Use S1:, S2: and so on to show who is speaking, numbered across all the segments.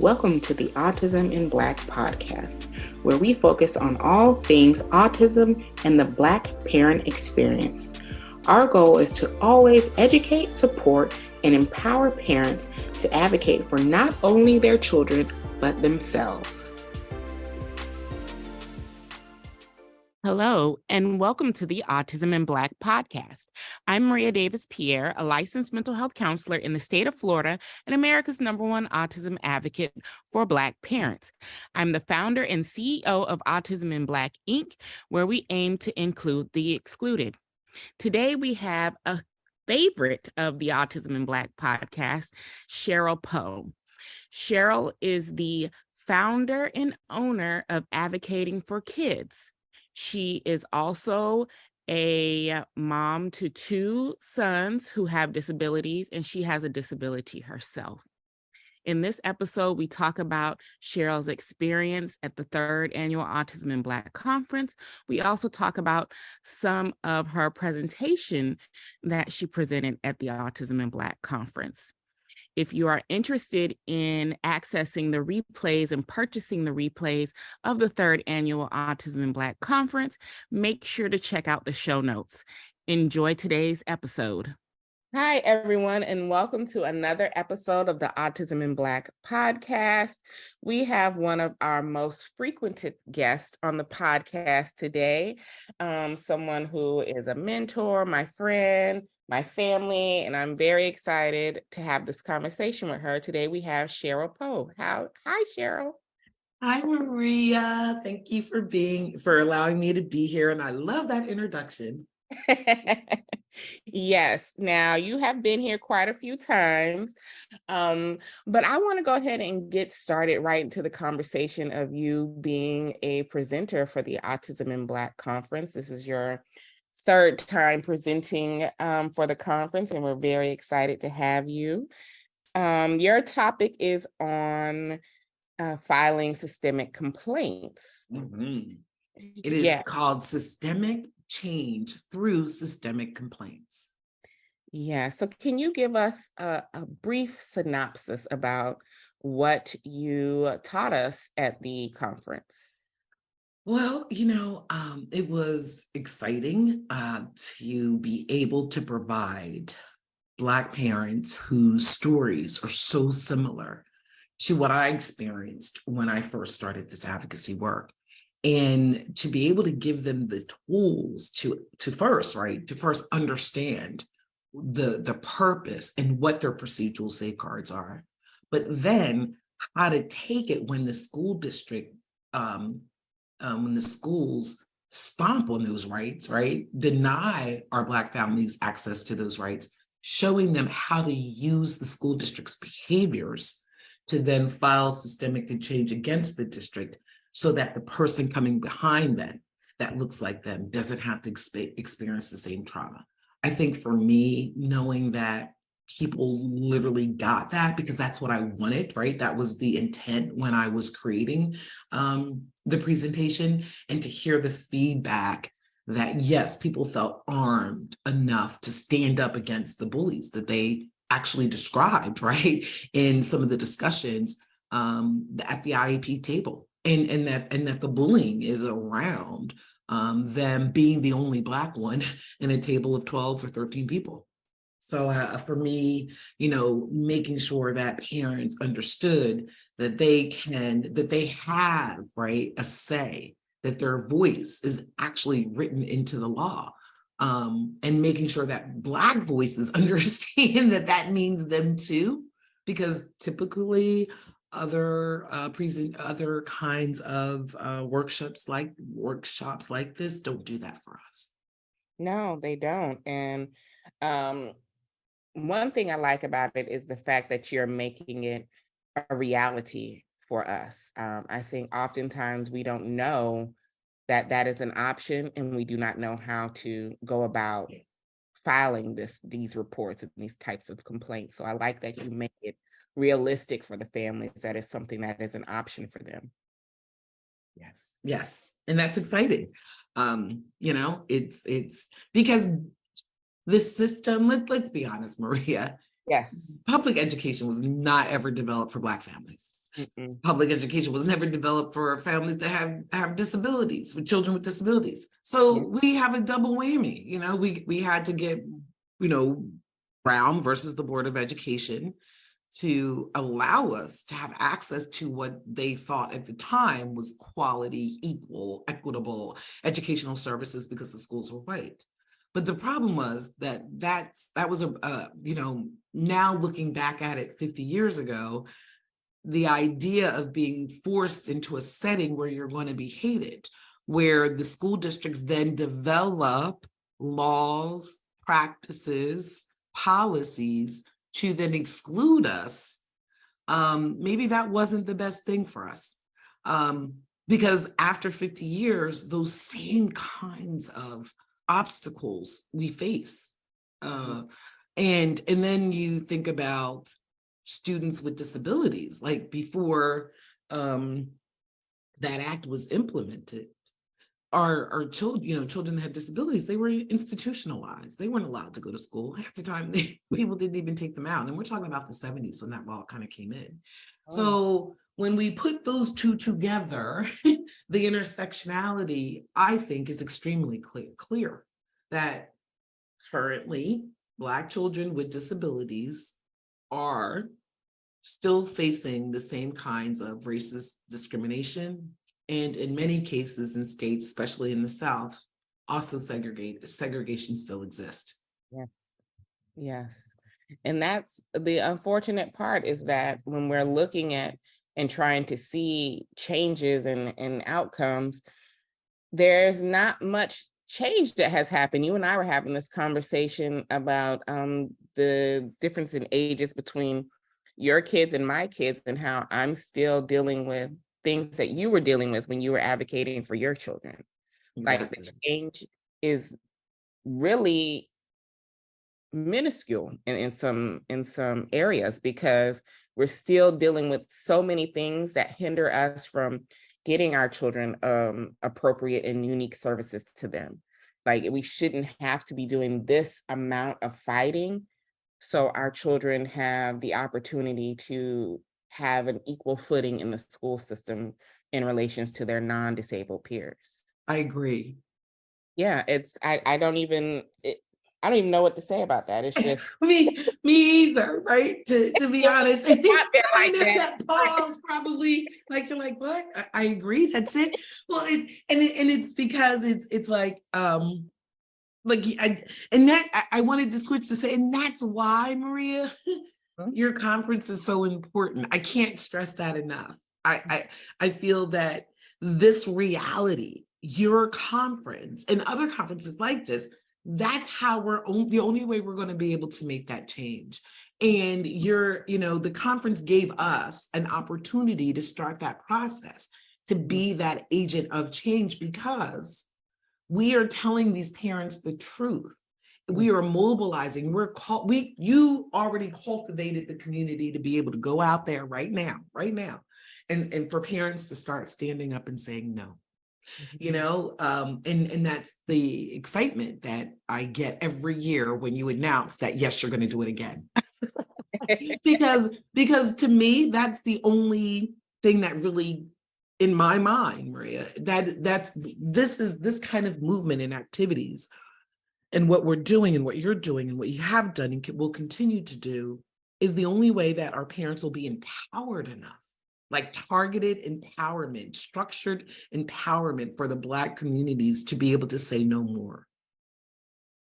S1: Welcome to the Autism in Black podcast, where we focus on all things autism and the Black parent experience. Our goal is to always educate, support, and empower parents to advocate for not only their children, but themselves. Hello, and welcome to the Autism in Black podcast. I'm Maria Davis-Pierre, a licensed mental health counselor in the state of Florida and America's #1 autism advocate for Black parents. I'm the founder and CEO of Autism in Black, Inc., where we aim to include the excluded. Today, we have a favorite of the Autism in Black podcast, Cheryl Poe. Cheryl is the founder and owner of Advocating for Kids. She is also a mom to 2 sons who have disabilities, and she has a disability herself. In this episode, we talk about Cheryl's experience at the 3rd Annual Autism in Black Conference. We also talk about some of her presentation that she presented at the Autism in Black Conference. If you are interested in accessing the replays and purchasing the replays of the 3rd Annual Autism in Black Conference, make sure to check out the show notes. Enjoy today's episode. Hi, everyone, and welcome to another episode of the Autism in Black podcast. We have one of our most frequented guests on the podcast today, someone who is a mentor, my friend, my family, and I'm very excited to have this conversation with her. Today we have Cheryl Poe. Hi, Cheryl.
S2: Hi, Maria. Thank you for allowing me to be here. And I love that introduction.
S1: Yes. Now, you have been here quite a few times, but I want to go ahead and get started right into the conversation of you being a presenter for the Autism in Black Conference. This is your 3rd time presenting for the conference, and we're very excited to have you. Your topic is on filing systemic complaints.
S2: Mm-hmm. It is called Systemic Change Through Systemic Complaints.
S1: Yeah. So can you give us a brief synopsis about what you taught us at the conference?
S2: Well, it was exciting to be able to provide Black parents whose stories are so similar to what I experienced when I first started this advocacy work. And to be able to give them the tools to first understand the purpose and what their procedural safeguards are, but then how to take it when the school district, when the schools stomp on those rights, right? Deny our Black families access to those rights, showing them how to use the school district's behaviors to then file systemic change against the district, so that the person coming behind them that looks like them doesn't have to experience the same trauma. I think for me, knowing that people literally got that, because that's what I wanted, right? That was the intent when I was creating the presentation, and to hear the feedback that yes, people felt armed enough to stand up against the bullies that they actually described, right, in some of the discussions at the IEP table. And that the bullying is around them being the only Black one in a table of 12 or 13 people. So for me, making sure that parents understood that they have, right, a say, that their voice is actually written into the law, and making sure that Black voices understand that means them too, because typically other kinds of workshops like this don't do that for us.
S1: No, they don't. And one thing I like about it is the fact that you're making it a reality for us. I think oftentimes we don't know that is an option, and we do not know how to go about filing these reports and these types of complaints. So I like that you make it realistic for the families, that is something that is an option for them.
S2: Yes. And that's exciting. It's because this system, let's be honest, Maria.
S1: Yes.
S2: Public education was not ever developed for Black families.
S1: Mm-mm.
S2: Public education was never developed for families that have disabilities, with children with disabilities. So
S1: Yeah.
S2: we have a double whammy. We had to get, Brown versus the Board of Education to allow us to have access to what they thought at the time was quality, equal, equitable educational services because the schools were white. But the problem was that was now looking back at it 50 years ago, the idea of being forced into a setting where you're going to be hated, where the school districts then develop laws, practices, policies to then exclude us. Maybe that wasn't the best thing for us. Because after 50 years, those same kinds of obstacles we face. And then you think about students with disabilities, like before that act was implemented, our children, children that had disabilities, they were institutionalized. They weren't allowed to go to school. Half the time, people didn't even take them out. And we're talking about the 70s when that law kind of came in.
S1: Oh.
S2: So when we put those two together, the intersectionality, I think, is extremely clear that currently Black children with disabilities are still facing the same kinds of racist discrimination, and in many cases in states, especially in the South, also segregation still exists.
S1: Yes. Yes. And that's the unfortunate part, is that when we're looking at and trying to see changes and outcomes, there's not much change that has happened. You and I were having this conversation about the difference in ages between your kids and my kids, and how I'm still dealing with things that you were dealing with when you were advocating for your children. Like,
S2: Exactly.
S1: the change is really minuscule in some areas, because we're still dealing with so many things that hinder us from getting our children appropriate and unique services to them. Like, we shouldn't have to be doing this amount of fighting so our children have the opportunity to have an equal footing in the school system in relations to their non-disabled peers.
S2: I agree.
S1: Yeah, I don't even know what to say about that. It's just
S2: me either, right? To be honest. And then
S1: not been like
S2: that pause, probably, like, you're like, what? I agree, that's it. Well, and it's because it's like I wanted to switch to say, and that's why, Maria, your conference is so important. I can't stress that enough. I feel that this reality, your conference and other conferences like this, that's how the only way we're going to be able to make that change. And the conference gave us an opportunity to start that process, to be that agent of change, because we are telling these parents the truth. We are mobilizing. You already cultivated the community to be able to go out there right now, and for parents to start standing up and saying no. And that's the excitement that I get every year when you announce that, yes, you're going to do it again. because to me, that's the only thing that really, in my mind, Maria, this kind of movement and activities, and what we're doing and what you're doing and what you have done and will continue to do, is the only way that our parents will be empowered enough, like targeted empowerment, structured empowerment for the Black communities to be able to say no more.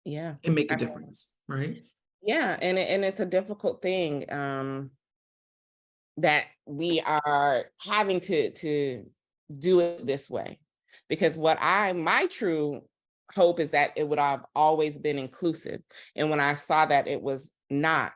S1: Yeah.
S2: And make a difference, right?
S1: Yeah, and it's a difficult thing that we are having to do it this way, because my true hope is that it would have always been inclusive, and when I saw that it was not,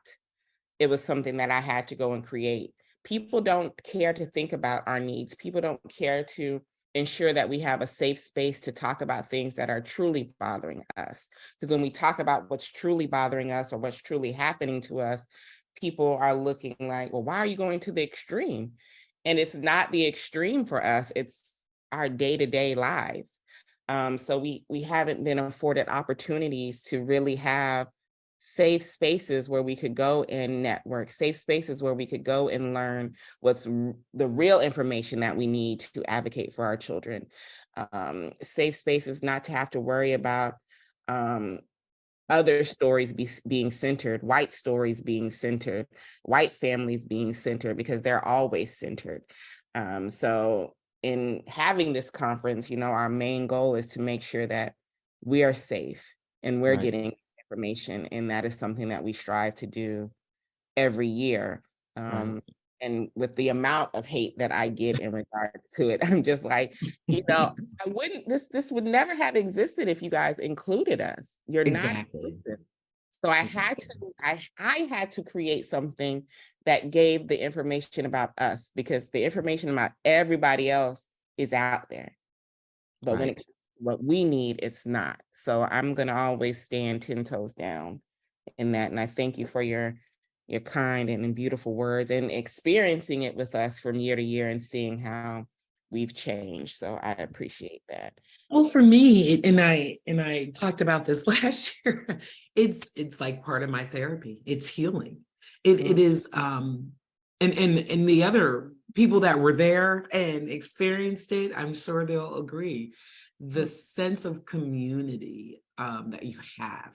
S1: it was something that I had to go and create. People don't care to think about our needs. People don't care to ensure that we have a safe space to talk about things that are truly bothering us. Because when we talk about what's truly bothering us or what's truly happening to us, people are looking like, well, why are you going to the extreme? And it's not the extreme for us, it's our day-to-day lives. So we haven't been afforded opportunities to really have safe spaces where we could go and network, safe spaces where we could go and learn what's the real information that we need to advocate for our children. Safe spaces not to have to worry about other stories being centered, white stories being centered, white families being centered, because they're always centered. So in having this conference, our main goal is to make sure that we are safe and we're
S2: Right.
S1: getting information. And that is something that we strive to do every year.
S2: Right.
S1: And with the amount of hate that I get in regards to it, I'm just like, I wouldn't, this would never have existed if you guys included us. You're not
S2: Exactly.
S1: inclusive. So I had to, I had to create something that gave the information about us, because the information about everybody else is out there. But when
S2: Right.
S1: it's what we need, it's not. So I'm gonna always stand 10 toes down in that. And I thank you for your kind and beautiful words, and experiencing it with us from year to year and seeing how we've changed. So I appreciate that.
S2: Well, for me, and I talked about this last year, it's like part of my therapy. It's healing. It is and the other people that were there and experienced it, I'm sure they'll agree. The sense of community that you have,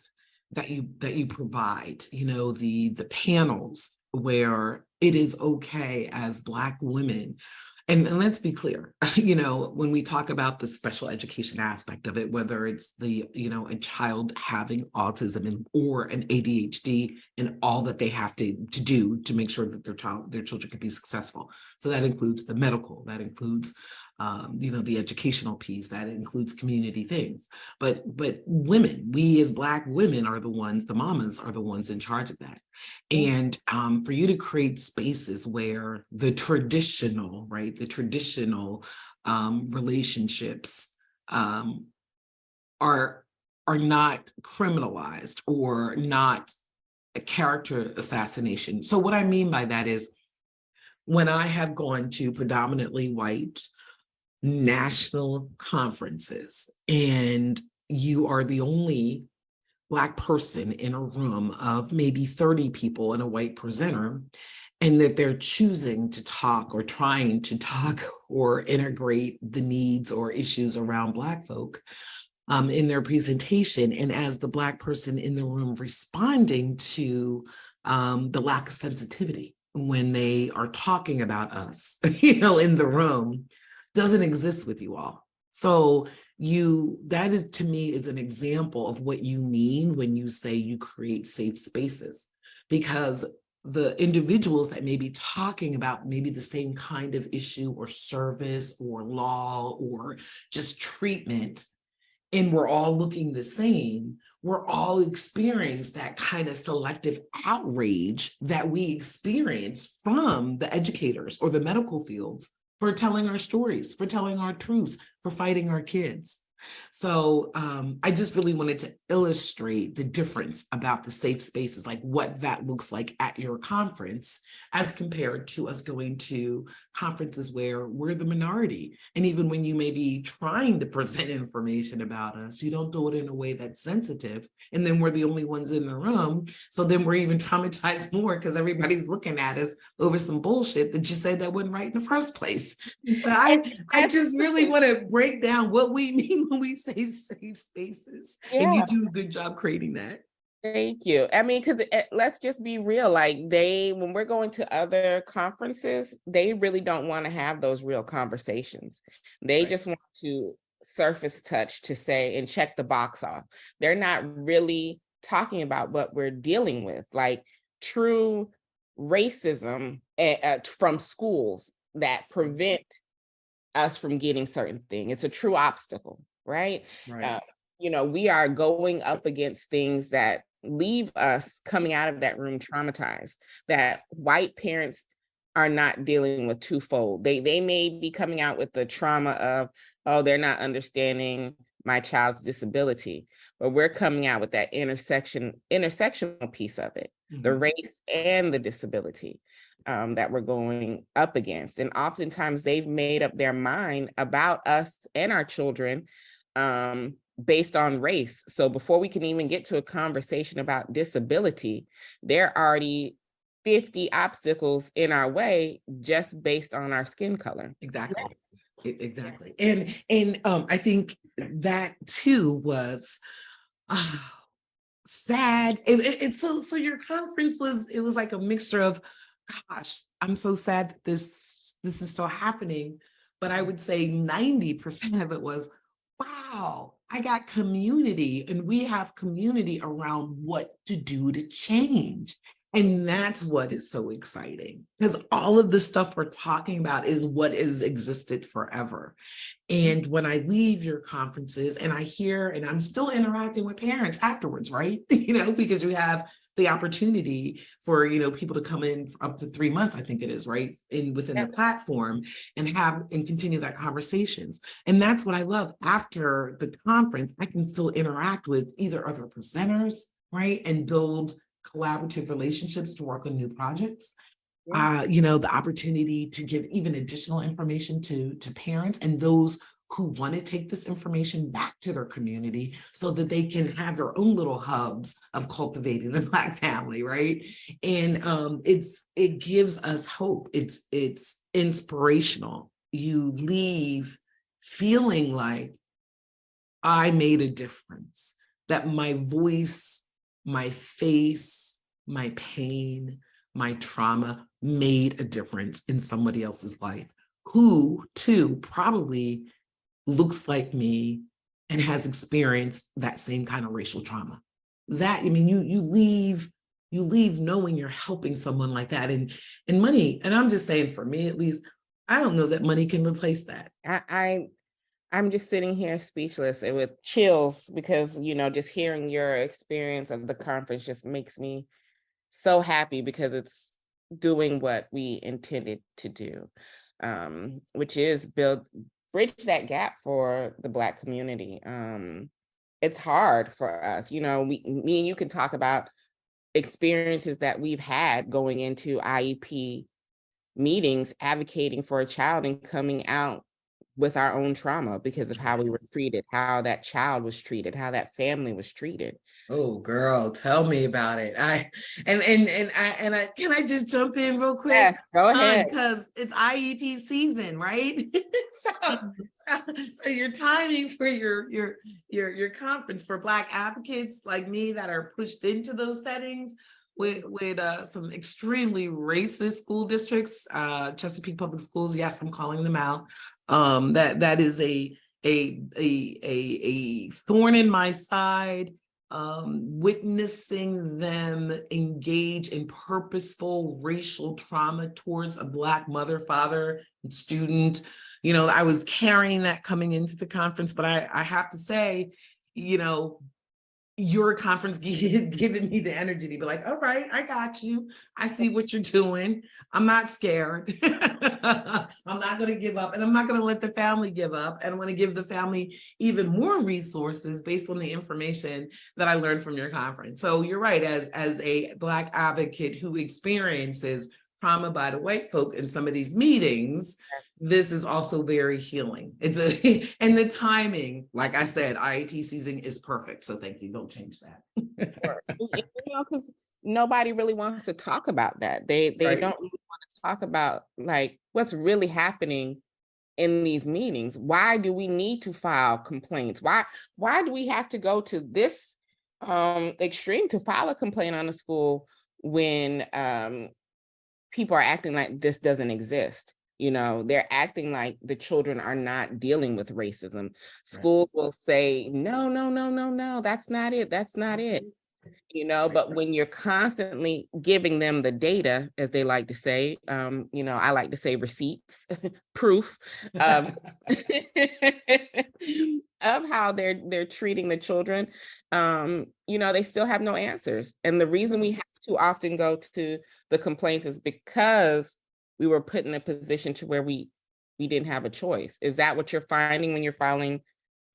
S2: that you provide, the panels where it is okay as Black women. And let's be clear, when we talk about the special education aspect of it, whether it's a child having autism or an ADHD, and all that they have to do to make sure that their children can be successful. So that includes the medical, that includes the educational piece, that includes community things. But women, we as Black women are the ones, the mamas are the ones in charge of that. And for you to create spaces where the traditional relationships are not criminalized or not a character assassination. So what I mean by that is, when I have gone to predominantly white national conferences and you are the only Black person in a room of maybe 30 people and a white presenter, and that they're choosing to talk or trying to talk or integrate the needs or issues around Black folk in their presentation, and as the Black person in the room responding to the lack of sensitivity when they are talking about us, in the room, doesn't exist with you all. So that is, to me, is an example of what you mean when you say you create safe spaces, because the individuals that may be talking about maybe the same kind of issue or service or law or just treatment, and we're all looking the same, we're all experience that kind of selective outrage that we experience from the educators or the medical fields for telling our stories, for telling our truths, for fighting our kids. So I just really wanted to illustrate the difference about the safe spaces, like what that looks like at your conference as compared to us going to conferences where we're the minority. And even when you may be trying to present information about us, you don't do it in a way that's sensitive. And then we're the only ones in the room. So then we're even traumatized more because everybody's looking at us over some bullshit that you said that wasn't right in the first place. So I just really want to break down what we mean when we say safe spaces.
S1: Yeah.
S2: And you do a good job creating that.
S1: Thank you. I mean, because let's just be real, like when we're going to other conferences, they really don't want to have those real conversations. They
S2: Right.
S1: just want to surface touch to say and check the box off. They're not really talking about what we're dealing with, like true racism from schools that prevent us from getting certain things. It's a true obstacle, right?
S2: Right.
S1: We are going up against things that leave us coming out of that room traumatized, that white parents are not dealing with twofold. They may be coming out with the trauma of, oh, they're not understanding my child's disability, but we're coming out with that intersectional piece of it, the race and the disability that we're going up against. And oftentimes they've made up their mind about us and our children based on race. So before we can even get to a conversation about disability, there are already 50 obstacles in our way just based on our skin color.
S2: Exactly. Exactly. And I think that too was sad. It's so your conference was like a mixture of, gosh, I'm so sad that this is still happening. But I would say 90% of it was, wow, I got community, and we have community around what to do to change. And that's what is so exciting, because all of the stuff we're talking about is what has existed forever. And when I leave your conferences and I hear, and I'm still interacting with parents afterwards, right? Because you have the opportunity for, people to come in for up to 3 months, I think it is, right? Within the platform, and continue that conversations. And that's what I love. After the conference, I can still interact with either other presenters, right? And build collaborative relationships to work on new projects. The opportunity to give even additional information to parents and those who want to take this information back to their community so that they can have their own little hubs of cultivating the Black family, right? And it gives us hope. It's inspirational. You leave feeling like I made a difference, that my voice, my face, my pain, my trauma made a difference in somebody else's life, who too probably looks like me and has experienced that same kind of racial trauma. That, I mean, you leave knowing you're helping someone like that. And money, and I'm just saying, for me at least, I don't know that money can replace that.
S1: I'm just sitting here speechless and with chills because, just hearing your experience of the conference just makes me so happy, because it's doing what we intended to do, which is bridge that gap for the Black community. It's hard for us, me and you can talk about experiences that we've had going into IEP meetings, advocating for a child and coming out with our own trauma because of how we were treated, how that child was treated, how that family was treated.
S2: Oh, girl, tell me about it. I can I just jump in real quick?
S1: Yes, go ahead.
S2: Because it's IEP season, right? so your timing for your conference for Black advocates like me that are pushed into those settings with some extremely racist school districts, Chesapeake Public Schools. Yes, I'm calling them out. That is a thorn in my side. Witnessing them engage in purposeful racial trauma towards a Black mother, father, and student. I was carrying that coming into the conference, but I have to say, your conference giving me the energy to be like, all right, I got you. I see what you're doing. I'm not scared. I'm not going to give up, and I'm not going to let the family give up. And I'm going to give the family even more resources based on the information that I learned from your conference. So you're right, as a Black advocate who experiences trauma by the white folk in some of these meetings, this is also very healing. And the timing, like I said, IEP season is perfect. So thank you. Don't change that.
S1: Because nobody really wants to talk about that. They
S2: Right.
S1: don't really want to talk about like what's really happening in these meetings. Why do we need to file complaints? Why do we have to go to this extreme to file a complaint on a school when people are acting like this doesn't exist? They're acting like the children are not dealing with racism. Schools will say, no, that's not it. That's not it. But when you're constantly giving them the data, as they like to say, I like to say receipts, proof of how they're treating the children, they still have no answers. And the reason we have to often go to the complaints is because we were put in a position to where we didn't have a choice. Is that what you're finding when you're filing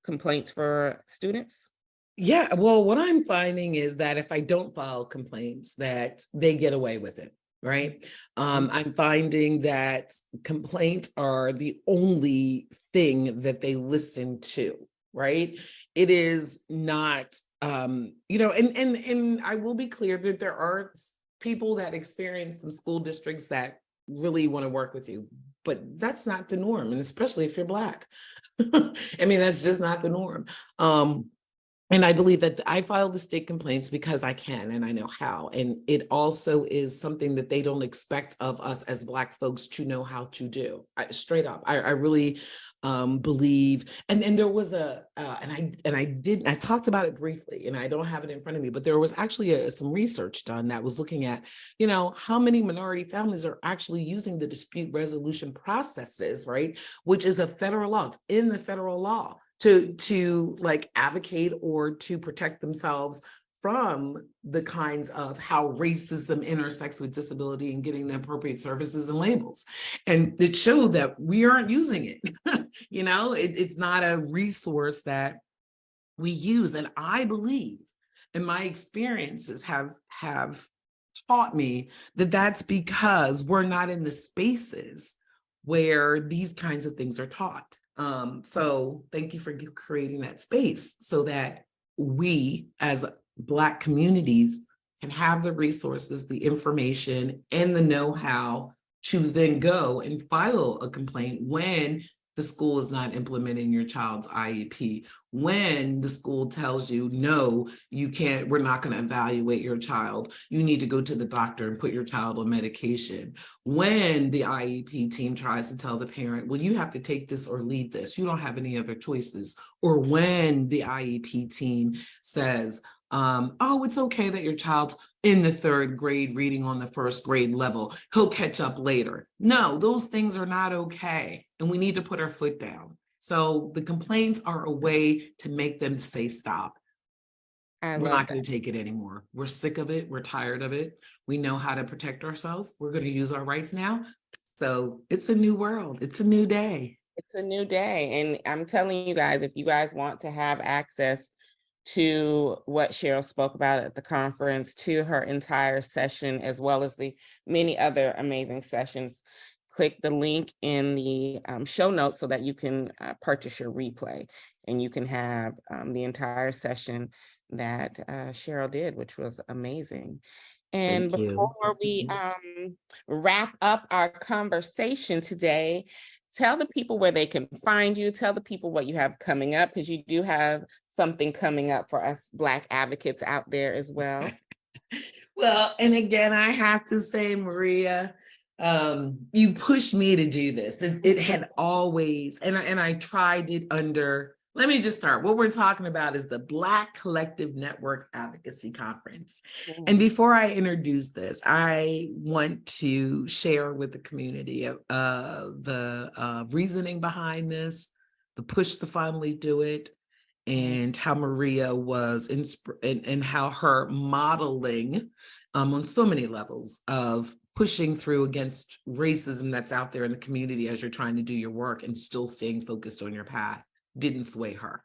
S1: complaints for students?
S2: Yeah, well, what I'm finding is that if I don't file complaints, that they get away with it, right? I'm finding that complaints are the only thing that they listen to. right? It is not, and I will be clear that there are people that experience some school districts that really want to work with you, but that's not the norm, and especially if you're Black. I mean, that's just not the norm. And I believe that I file the state complaints because I can and I know how. And it also is something that they don't expect of us as Black folks to know how to do. Straight up, I really believe. And there was I talked about it briefly, and I don't have it in front of me, but there was actually some research done that was looking at, how many minority families are actually using the dispute resolution processes, right? Which is a federal law. It's in the federal law to like advocate or to protect themselves from the kinds of how racism intersects with disability and getting the appropriate services and labels. And it showed that we aren't using it. It's not a resource that we use. And I believe, and my experiences have taught me that that's because we're not in the spaces where these kinds of things are taught. So thank you for creating that space so that we as Black communities can have the resources, the information, and the know-how to then go and file a complaint when the school is not implementing your child's IEP, when the school tells you, no, you can't, we're not going to evaluate your child. You need to go to the doctor and put your child on medication. When the IEP team tries to tell the parent, well, you have to take this or leave this. You don't have any other choices. Or when the IEP team says, oh, it's okay that your child's in the third grade reading on the first grade level. He'll catch up later. No, those things are not okay. And we need to put our foot down. So the complaints are a way to make them say stop. We're not going to take it anymore. We're sick of it. We're tired of it. We know how to protect ourselves. We're going to use our rights now. So it's a new world. It's a new day.
S1: It's a new day. And I'm telling you guys, if you guys want to have access to what Cheryl spoke about at the conference, to her entire session, as well as the many other amazing sessions, click the link in the show notes so that you can purchase your replay and you can have the entire session that Cheryl did, which was amazing. And
S2: Thank you.
S1: before we wrap up our conversation today, tell the people where they can find you, tell the people what you have coming up, because you do have something coming up for us Black advocates out there as well.
S2: Well, and again, I have to say, Maria, you pushed me to do this. It had always, and I tried it under, let me just start. What we're talking about is the Black Collective Network Advocacy Conference. Mm-hmm. And before I introduce this, I want to share with the community the reasoning behind this, the push to finally do it, and how Maria was and how her modeling on so many levels of pushing through against racism that's out there in the community as you're trying to do your work and still staying focused on your path didn't sway her.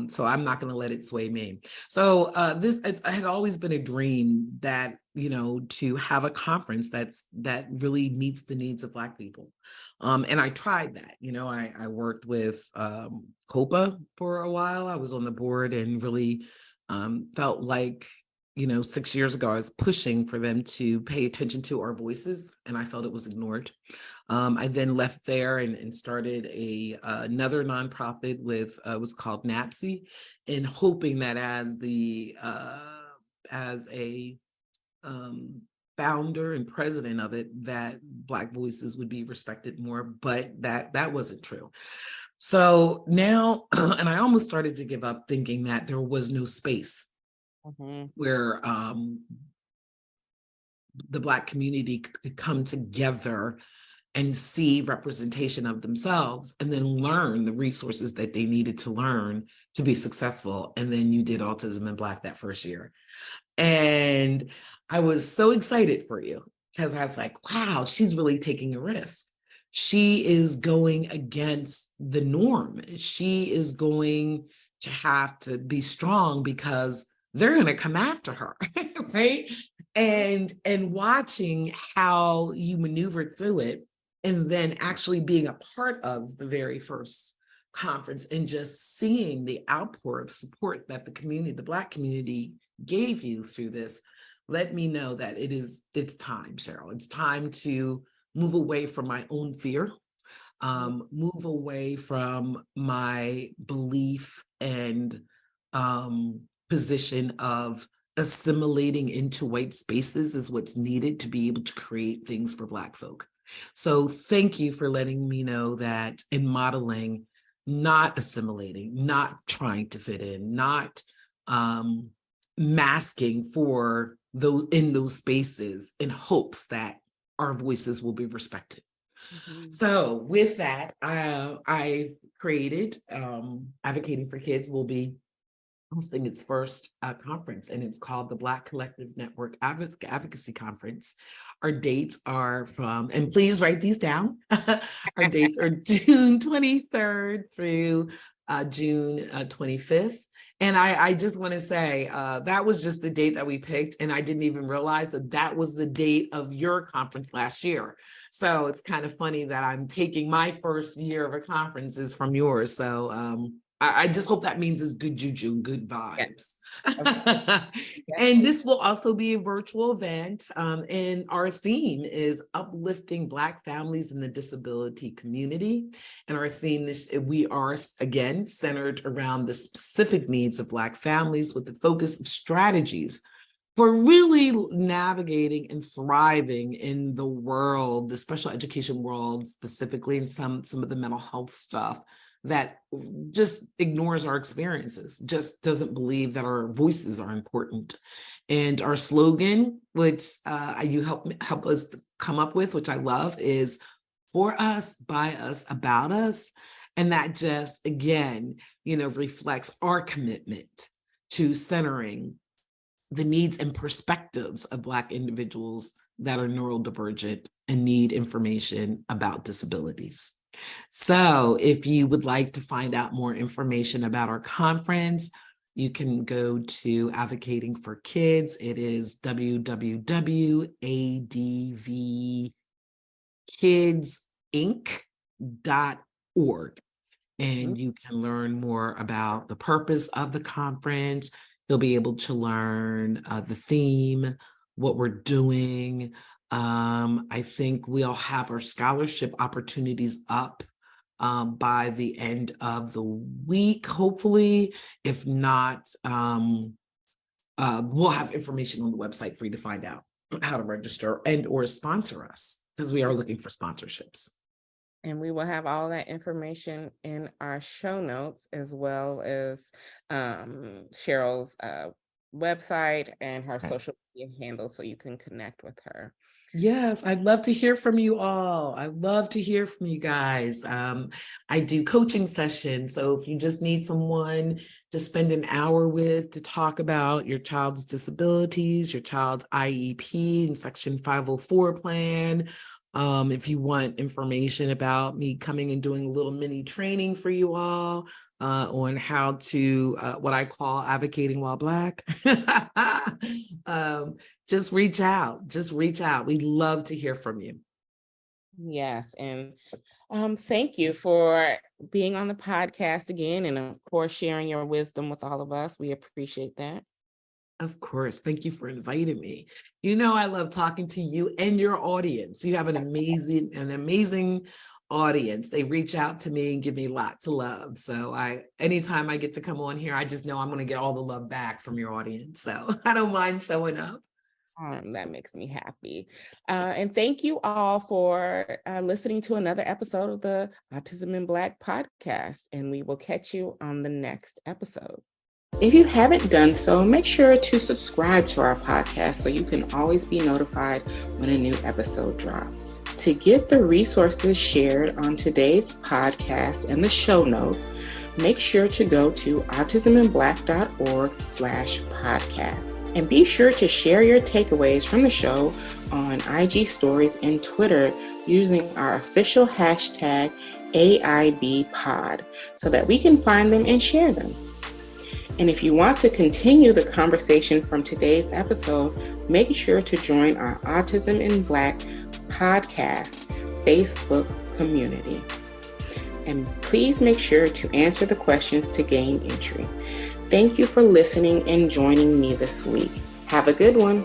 S2: So I'm not going to let it sway me. So it had always been a dream that, to have a conference that really meets the needs of Black people. And I tried that. I worked with COPA for a while. I was on the board and really felt like, 6 years ago, I was pushing for them to pay attention to our voices, and I felt it was ignored. I then left there and started another nonprofit with was called NAPSI, and hoping that as a founder and president of it, that Black voices would be respected more, but that wasn't true. So now, and I almost started to give up, thinking that there was no space where the Black community could come together and see representation of themselves and then learn the resources that they needed to learn to be successful. And then you did Autism in Black that first year. And I was so excited for you because I was like, wow, she's really taking a risk. She is going against the norm. She is going to have to be strong because they're going to come after her, right? And watching how you maneuvered through it, and then actually being a part of the very first conference and just seeing the outpour of support that the Black community gave you through this, let me know that it's time, Cheryl. It's time to move away from my own fear, move away from my belief and position of assimilating into white spaces is what's needed to be able to create things for Black folk. So thank you for letting me know that in modeling, not assimilating, not trying to fit in, not masking for those in those spaces in hopes that our voices will be respected. So with that, I've created Advocating for Kids will be hosting its first conference, and it's called the Black Collective Network Advocacy Conference. Our dates are and please write these down. Our dates are June 23rd through June 25th. And I just want to say that was just the date that we picked, and I didn't even realize that was the date of your conference last year. So it's kind of funny that I'm taking my first year of a conference is from yours. So I just hope that means it's good juju, good vibes. Yes. And this will also be a virtual event. And our theme is uplifting Black families in the disability community. And our theme is we are, again, centered around the specific needs of Black families with the focus of strategies for really navigating and thriving in the world, the special education world specifically, and some of the mental health stuff that just ignores our experiences, just doesn't believe that our voices are important. And our slogan, which you help us to come up with, which I love, is for us, by us, about us. And that just, again, reflects our commitment to centering the needs and perspectives of Black individuals that are neurodivergent and need information about disabilities. So if you would like to find out more information about our conference, you can go to Advocating for Kids. It is www.advkidsinc.org. And you can learn more about the purpose of the conference. You'll be able to learn the theme, what we're doing. I think we'll have our scholarship opportunities up by the end of the week, hopefully. If not, we'll have information on the website for you to find out how to register and or sponsor us, because we are looking for sponsorships.
S1: And we will have all that information in our show notes, as well as Cheryl's website and her social media handle, so you can connect with her.
S2: Yes, I'd love to hear from you all. I love to hear from you guys. I do coaching sessions. So if you just need someone to spend an hour with to talk about your child's disabilities, your child's IEP and Section 504 plan, if you want information about me coming and doing a little mini training for you all on how to, what I call advocating while Black, just reach out. We'd love to hear from you.
S1: Yes. And thank you for being on the podcast again. And of course, sharing your wisdom with all of us. We appreciate that.
S2: Of course. Thank you for inviting me. I love talking to you and your audience. You have an amazing audience. They reach out to me and give me lots of love. So anytime I get to come on here, I just know I'm going to get all the love back from your audience. So I don't mind showing up.
S1: That makes me happy. And thank you all for listening to another episode of the Autism in Black podcast. And we will catch you on the next episode. If you haven't done so, make sure to subscribe to our podcast so you can always be notified when a new episode drops. To get the resources shared on today's podcast and the show notes, make sure to go to autisminblack.org/podcast. And be sure to share your takeaways from the show on IG stories and Twitter using our official hashtag AIBpod so that we can find them and share them. And if you want to continue the conversation from today's episode, make sure to join our Autism in Black podcast Facebook community. and please make sure to answer the questions to gain entry. Thank you for listening and joining me this week. Have a good one.